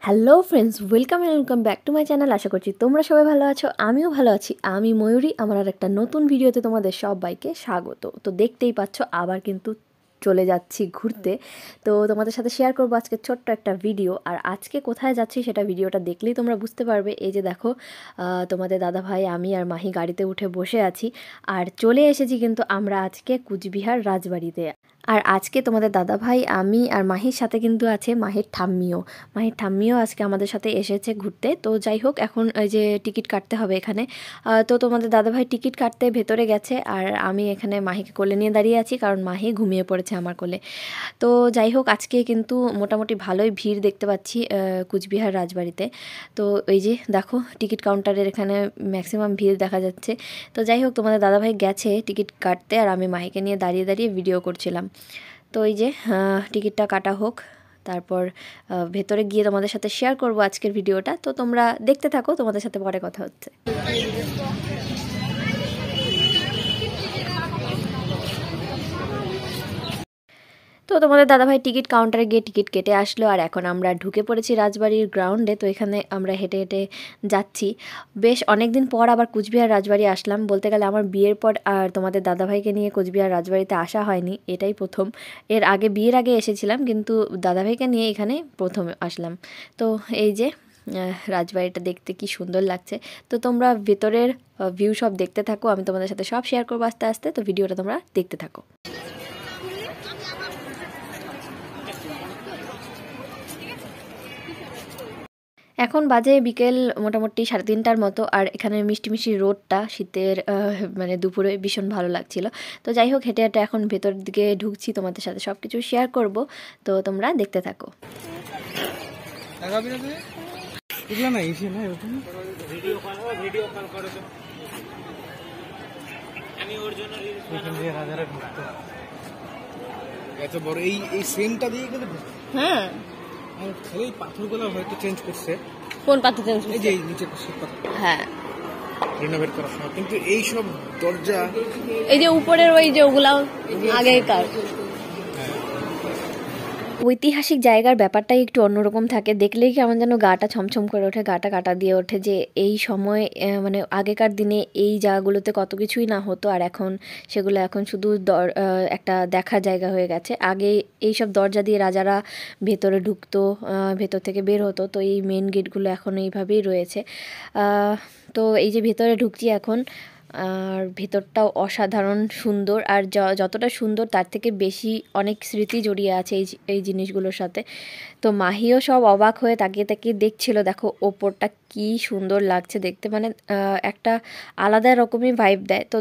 Hello friends, welcome back to my channel. আশা করছি তোমরা সবাই ভালো আছো, আমিও ভালো আছি। আমি ময়ূরী, আমার আর একটা নতুন ভিডিওতে তোমাদের সবাইকে স্বাগত। তো দেখতেই পাচ্ছ আবার কিন্তু চলে যাচ্ছি ঘুরতে। তো তোমাদের সাথে শেয়ার করবো আজকে ছোট্ট একটা ভিডিও। আর আজকে কোথায় যাচ্ছি সেটা ভিডিওটা দেখলেই তোমরা বুঝতে পারবে। এই যে দেখো, তোমাদের দাদা ভাই, আমি আর মাহি গাড়িতে উঠে বসে আছি আর চলে এসেছি কিন্তু আমরা আজকে কুচবিহার রাজবাড়িতে। আর আজকে তোমাদের দাদা ভাই, আমি আর মাহির সাথে কিন্তু আছে মাহির ঠাম্মিও আজকে আমাদের সাথে এসেছে ঘুরতে। তো যাই হোক, এখন এই যে টিকিট কাটতে হবে এখানে। তো তোমাদের দাদা ভাই টিকিট কাটতে ভেতরে গেছে আর আমি এখানে মাহিকে কোলে নিয়ে দাঁড়িয়ে আছি, কারণ মাহি ঘুমিয়ে পড়েছে আমার কোলে। তো যাই হোক, আজকে কিন্তু মোটামুটি ভালোই ভিড় দেখতে পাচ্ছি কুচবিহার রাজবাড়িতে। তো এই যে দেখো, টিকিট কাউন্টারের এখানে ম্যাক্সিমাম ভিড় দেখা যাচ্ছে। তো যাই হোক, তোমাদের দাদাভাই গেছে টিকিট কাটতে আর আমি মাহিকে নিয়ে দাঁড়িয়ে দাঁড়িয়ে ভিডিও করছিলাম। তো এই যে টিকিটটা কাটা হোক, তারপর ভেতরে গিয়ে তোমাদের সাথে শেয়ার করব আজকের ভিডিওটা। তো তোমরা দেখতে থাকো, তোমাদের সাথে পরে কথা হচ্ছে। তো তোমাদের দাদাভাই টিকিট কাউন্টারে গিয়ে টিকিট কেটে আসলো আর এখন আমরা ঢুকে পড়েছি রাজবাড়ির গ্রাউন্ডে। তো এখানে আমরা হেঁটে হেঁটে যাচ্ছি। বেশ অনেক দিন পর আবার কুচবিহার রাজবাড়ি আসলাম। বলতে গেলে আমার বিয়ের পর আর তোমাদের দাদাভাইকে নিয়ে কুচবিহার রাজবাড়িতে আসা হয়নি, এটাই প্রথম। এর আগে বিয়ের আগে এসেছিলাম, কিন্তু দাদাভাইকে নিয়ে এখানে প্রথম আসলাম। তো এই যে রাজবাড়িটা দেখতে কি সুন্দর লাগছে। তো তোমরা ভেতরের ভিউ সব দেখতে থাকো, আমি তোমাদের সাথে সব শেয়ার করবো আস্তে আস্তে। তো ভিডিওটা তোমরা দেখতে থাকো। এখন বাজে বিকেল মোটামুটি 3:30টার মতো। আর এখানে মিষ্টি মিষ্টি রোডটা শীতের মানে দুপুরে ভীষণ ভালো লাগছিল। তো যাই হোক, হেঁটে হেঁটে এখন ভেতর দিকে ঢুকছি, তোমাদের সাথে সব কিছু শেয়ার করব। তো তোমরা দেখতে থাকো। এত বড় এই সেমটা দিয়ে গেলে হ্যাঁ, খালি পাথরগুলো হয়তো চেঞ্জ করছে। কোন পাথর চেঞ্জ? এই যে নিচে পাথর, হ্যাঁ, রিনোভেট করার সময়। কিন্তু এই সব দরজা, এই যে উপরের ওই যে ওগুলাও আগেকার। ঐতিহাসিক জায়গার ব্যাপারটাই একটু অন্যরকম থাকে, দেখলেই কেমন যেন গাটা ছমছম করে ওঠে, গাটা কাটা দিয়ে ওঠে যে এই সময় মানে আগেকার দিনে এই জায়গাগুলোতে কত কিছুই না হতো আর এখন সেগুলো এখন শুধু একটা দেখার জায়গা হয়ে গেছে। আগে এই সব দরজা দিয়ে রাজারা ভেতরে ঢুকতো, ভেতর থেকে বের হতো। তো এই মেন গেটগুলো এখন এইভাবেই রয়েছে। তো এই যে ভেতরে ঢুকছি এখন, আর ভেতরটাও অসাধারণ সুন্দর। আর যতটা সুন্দর তার থেকে বেশি অনেক স্মৃতি জড়িয়ে আছে এই জিনিসগুলোর সাথে। তো মাহিও সব অবাক হয়ে তাকিয়ে তাকিয়ে দেখছিল। দেখো ওপরটা কি সুন্দর লাগছে দেখতে, মানে একটা আলাদা রকমই ভাইব দেয়। তো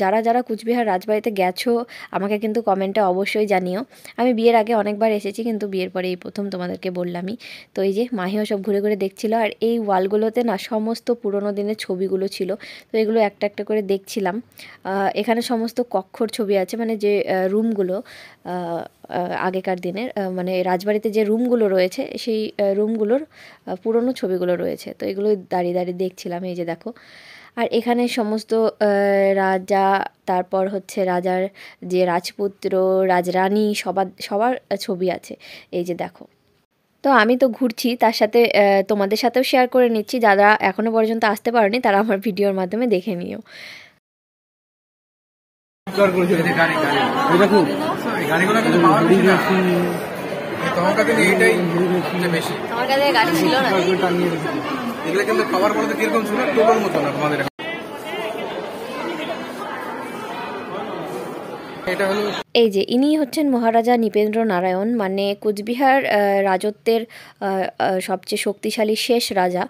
যারা যারা কুচবিহার রাজবাড়িতে গেছো আমাকে কিন্তু কমেন্টে অবশ্যই জানিও। আমি বিয়ের আগে অনেকবার এসেছি, কিন্তু বিয়ের পরে এই প্রথম তোমাদেরকে বললামই। তো এই যে মাহিও সব ঘুরে ঘুরে দেখছিল। আর এই ওয়ালগুলোতে না সমস্ত পুরোনো দিনের ছবিগুলো ছিল। তো এগুলো একটা একটা করে দেখছিলাম। এখানে সমস্ত কক্ষর ছবি আছে, মানে যে রুমগুলো আগেকার দিনের, মানে রাজবাড়িতে যে রুমগুলো রয়েছে সেই রুমগুলোর পুরনো ছবিগুলো রয়েছে। তো এগুলো দাঁড়িয়ে দাঁড়িয়ে দেখছিলাম। এই যে দেখো, আর এখানে সমস্ত রাজা, তারপর হচ্ছে রাজার যে রাজপুত্র, রাজরানী, সবার ছবি আছে। এই যে দেখো। তো আমি তো ঘুরছি, তার সাথে তোমাদের সাথেও শেয়ার করে নিচ্ছি। যারা এখনো পর্যন্ত আসতে পারেনি তারা আমার ভিডিওর মাধ্যমে দেখে নিও। তোমার কাছে এইটাই বেশি, আমার কাছে গাড়ি ছিল না। এগুলো কিন্তু খাবার বলতে কিরকম ছিল, টোটোর মতো না তোমাদের। এই যে ইনি হচ্ছেন মহারাজা নৃপেন্দ্র নারায়ণ, মানে কুচবিহার রাজত্বের সবচেয়ে শক্তিশালী শেষ রাজা।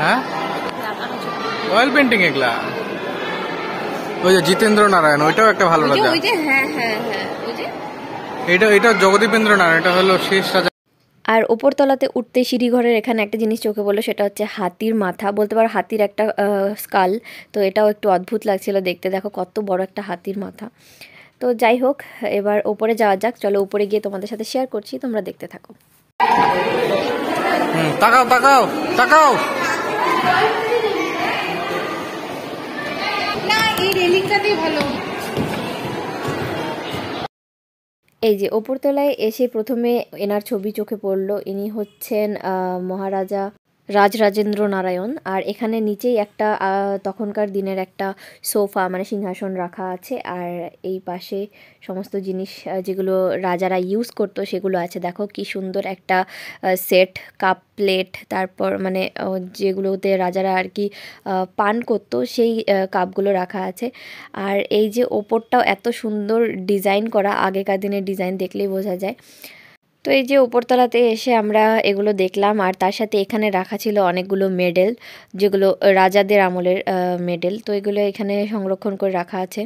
হ্যাঁ, অয়েল পেন্টিং এগুলা। ওই যে জিতেন্দ্র নারায়ণ, ওইটাও একটা ভালো রাজা। এটা জগদীপেন্দ্র নারায়ণ, এটা হলো শেষ রাজা। আর ওপরতলাতে উঠতে সিঁড়িঘরের এখানে একটা জিনিস চোখে পড়লো, সেটা হচ্ছে হাতির মাথা, বলতে পারো হাতির একটা স্কাল। তো এটাও একটু অদ্ভুত লাগছিল দেখতে। দেখো কত বড় একটা হাতির মাথা। তো যাই হোক, এবার ওপরে যাওয়া যাক। চলো উপরে গিয়ে তোমাদের সাথে শেয়ার করছি, তোমরা দেখতে থাকো। তাকাও তাকাও তাকাও। এই রেলিংটাতেই ভালো। এই যে ওপরতলায় এসে প্রথমে এনার ছবি চোখে পড়লো। ইনি হচ্ছেন মহারাজা রাজরাজেন্দ্র নারায়ণ। আর এখানে নিচেই একটা তখনকার দিনের একটা সোফা মানে সিংহাসন রাখা আছে। আর এই পাশে সমস্ত জিনিস যেগুলো রাজারা ইউজ করতো সেগুলো আছে। দেখো কি সুন্দর একটা সেট, কাপ প্লেট, তারপর মানে যেগুলোতে রাজারা আর কি পান করতো সেই কাপগুলো রাখা আছে। আর এই যে ওপরটাও এত সুন্দর ডিজাইন করা, আগেকার দিনের ডিজাইন দেখলেই বোঝা যায়। তো এই যে উপরতলাতে এসে আমরা এগুলো দেখলাম। আর তার সাথে এখানে রাখা ছিল অনেকগুলো মেডেল, যেগুলো রাজাদের আমলের মেডেল। তো এগুলো এখানে সংরক্ষণ করে রাখা আছে।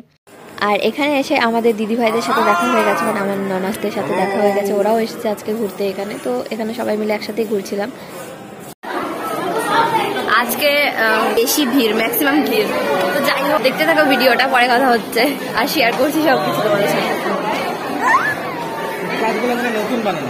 আর এখানে এসে আমাদের দিদিভাইদের সাথে দেখা হয়ে গেছে, মানে আমার ননাসদের সাথে দেখা হয়ে গেছে। ওরাও এসেছে আজকে ঘুরতে এখানে। তো এখানে সবাই মিলে একসাথেই ঘুরছিলাম। আজকে বেশি ভিড়, ম্যাক্সিমাম ভিড়। তো যাই হোক, দেখতে থাকো ভিডিওটা, পরে কথা হচ্ছে। আর শেয়ার করছি সব কিছু তোমাদের সাথে। নতুন বানানো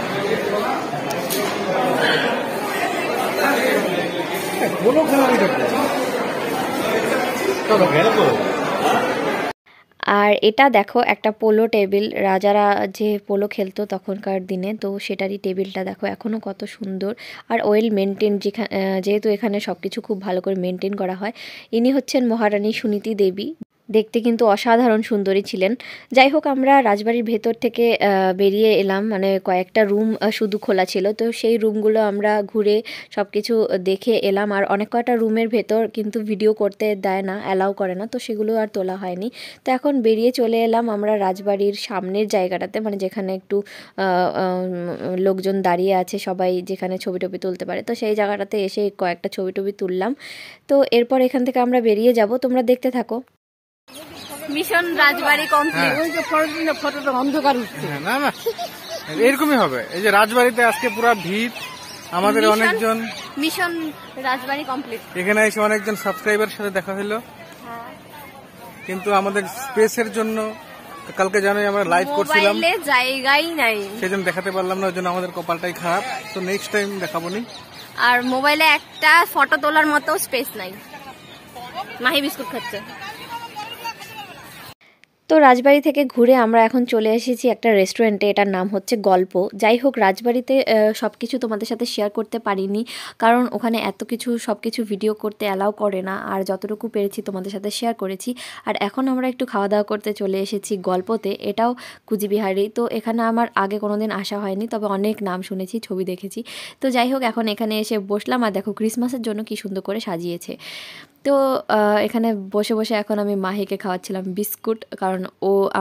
আর এটা দেখো একটা পোলো টেবিল, রাজারা যে পোলো খেলতো তখনকার দিনে, তো সেটারই টেবিলটা দেখো এখনও কত সুন্দর আর ওয়েল মেনটেন। যেহেতু এখানে সব কিছু খুব ভালো করে মেনটেন করা হয়। ইনি হচ্ছেন মহারানী সুনীতি দেবী। দেখতে কিন্তু অসাধারণ সুন্দরী ছিলেন। যাই হোক, আমরা রাজবাড়ির ভেতর থেকে বেরিয়ে এলাম, মানে কয়েকটা রুম শুধু খোলা ছিল। তো সেই রুমগুলো আমরা ঘুরে সব কিছু দেখে এলাম। আর অনেক কয়টা রুমের ভেতর কিন্তু ভিডিও করতে দেয় না, অ্যালাউ করে না, তো সেগুলো আর তোলা হয়নি। তো এখন বেরিয়ে চলে এলাম আমরা রাজবাড়ির সামনের জায়গাটাতে, মানে যেখানে একটু লোকজন দাঁড়িয়ে আছে, সবাই যেখানে ছবি টবি তুলতে পারে। তো সেই জায়গাটাতে এসে কয়েকটা ছবি টবি তুললাম। তো এরপর এখান থেকে আমরা বেরিয়ে যাব, তোমরা দেখতে থাকো। মিশন রাজবাড়ি কমপ্লিট। ওই যে ফটোটা অন্ধকার উঠছে। না না, এরকমই হবে। এই যে রাজবাড়িতে আজকে পুরো ভিড়, আমাদের অনেকজন মিশন রাজবাড়ি কমপ্লিট। এখানে এসে অনেকজন সাবস্ক্রাইবার সাথে দেখা হলো, কিন্তু আমাদের স্পেসের জন্য কালকে জানোই আমরা লাইভ করছিলাম, জায়গাই নাই, সেজন্য দেখাতে পারলাম না। ওই জন্য আমাদের কপালটাই খারাপ। তো নেক্সট টাইম দেখাবো নি। আর মোবাইলে একটা ফটো তোলার মতো স্পেস নাই। মাহি বিস্কুট খাচ্ছে। তো রাজবাড়ি থেকে ঘুরে আমরা এখন চলে এসেছি একটা রেস্টুরেন্টে, এটার নাম হচ্ছে গল্প। যাই হোক, রাজবাড়িতে সব কিছু তোমাদের সাথে শেয়ার করতে পারিনি, কারণ ওখানে এত কিছু সব কিছু ভিডিও করতে অ্যালাউ করে না। আর যতটুকু পেরেছি তোমাদের সাথে শেয়ার করেছি। আর এখন আমরা একটু খাওয়া দাওয়া করতে চলে এসেছি গল্পতে। এটাও কুচিবিহারি। তো এখানে আমার আগে কোনোদিন আসা হয়নি, তবে অনেক নাম শুনেছি, ছবি দেখেছি। তো যাই হোক, এখন এখানে এসে বসলাম। আর দেখো ক্রিসমাসের জন্য কি সুন্দর করে সাজিয়েছে। তো এখানে বসে বসে এখন আমি মাহিকে খাওয়াচ্ছিলাম বিস্কুট, কারণ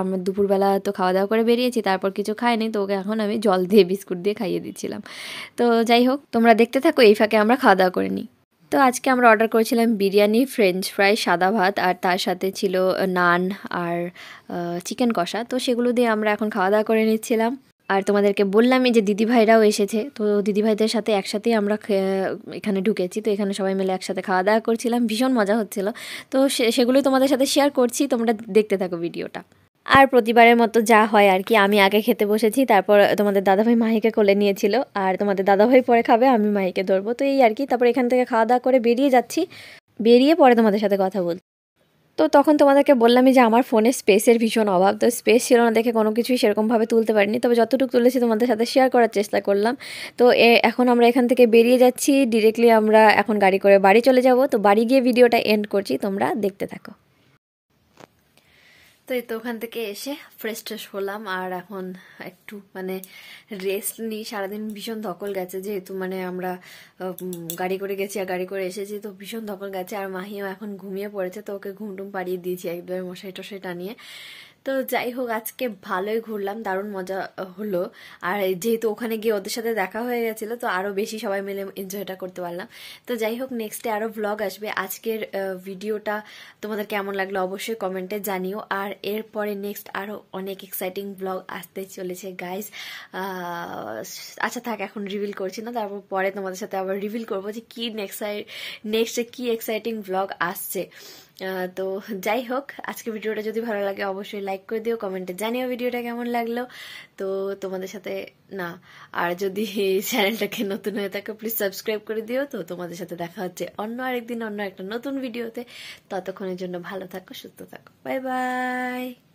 আমরা দুপুরবেলা তো খাওয়া দাওয়া করে বেরিয়েছি, তারপর কিছু খাইনি। তো ওকে এখন আমি জল দিয়ে বিস্কুট দিয়ে খাইয়ে দিচ্ছিলাম। তো যাই হোক, তোমরা দেখতে থাকো, এই ফাঁকে আমরা খাওয়া দাওয়া করে নিই। তো আজকে আমরা অর্ডার করেছিলাম বিরিয়ানি, ফ্রেঞ্চ ফ্রাই, সাদা ভাত, আর তার সাথে ছিল নান আর চিকেন কষা। তো সেগুলো দিয়ে আমরা এখন খাওয়া দাওয়া করে নিচ্ছিলাম। আর তোমাদেরকে বললামই যে দিদিভাইরাও এসেছে। তো দিদিভাইদের সাথে একসাথেই আমরা এখানে ঢুকেছি। তো এখানে সবাই মিলে একসাথে খাওয়া দাওয়া করছিলাম, ভীষণ মজা হচ্ছিল। তো সেগুলোই তোমাদের সাথে শেয়ার করছি, তোমরা দেখতে থাকো ভিডিওটা। আর প্রতিবারের মতো যা হয় আর কি, আমি আগে খেতে বসেছি, তারপর তোমাদের দাদাভাই মাহিকে কোলে নিয়েছিল, আর তোমাদের দাদাভাই পরে খাবে, আমি মাহিকে ধরবো। তো এই আর কি, তারপর এখান থেকে খাওয়া দাওয়া করে বেরিয়ে যাচ্ছি। বেরিয়ে পরে তোমাদের সাথে কথা বলছি। তো তখন তোমাদেরকে বললামই যে আমার ফোনে স্পেসের ভীষণ অভাব। তো স্পেস ছিল না দেখে কোনো কিছুই সেরকমভাবে তুলতে পারিনি, তবে যতটুকু তুলেছি তোমাদের সাথে শেয়ার করার চেষ্টা করলাম। তো এখন আমরা এখান থেকে বেরিয়ে যাচ্ছি, ডিরেক্টলি আমরা এখন গাড়ি করে বাড়ি চলে যাব। তো বাড়ি গিয়ে ভিডিওটা এন্ড করছি, তোমরা দেখতে থাকো। তো এই তো ওখান থেকে এসে ফ্রেশ ট্রেশ হলাম, আর এখন একটু মানে রেস্ট নিই। সারাদিন ভীষণ ধকল গেছে, যেহেতু মানে আমরা গাড়ি করে গেছি আর গাড়ি করে এসেছি, তো ভীষণ ধকল গেছে। আর মাহিও এখন ঘুমিয়ে পড়েছে, তো ওকে ঘুমটুম পাড়িয়ে দিয়েছি একদম মশাই টশাই টানিয়ে। তো যাই হোক, আজকে ভালোই ঘুরলাম, দারুণ মজা হলো। আর যেহেতু ওখানে গিয়ে ওদের সাথে দেখা হয়ে গেছিলো, তো আরও বেশি সবাই মিলে এনজয়টা করতে পারলাম। তো যাই হোক, নেক্সটে আরও ভ্লগ আসবে। আজকের ভিডিওটা তোমাদের কেমন লাগলো অবশ্যই কমেন্টে জানিও। আর এরপরে নেক্সট আরও অনেক এক্সাইটিং ভ্লগ আসতে চলেছে গাইজ। আচ্ছা থাক, এখন রিভিল করছি না, তারপর পরে তোমাদের সাথে আবার রিভিল করবো যে কি নেক্সটে কি এক্সাইটিং ভ্লগ আসছে। তো যাই হোক, আজকে ভিডিওটা যদি ভালো লাগে অবশ্যই লাইক করে দিও, কমেন্টে জানিও ভিডিওটা কেমন লাগলো। তো তোমাদের সাথে না, আর যদি চ্যানেলটাকে নতুন হয়ে থাকে প্লিজ সাবস্ক্রাইব করে দিও। তো তোমাদের সাথে দেখা হচ্ছে অন্য আরেকদিন অন্য একটা নতুন ভিডিওতে। ততক্ষণের জন্য ভালো থাকো, সুস্থ থাকো, বাই বাই।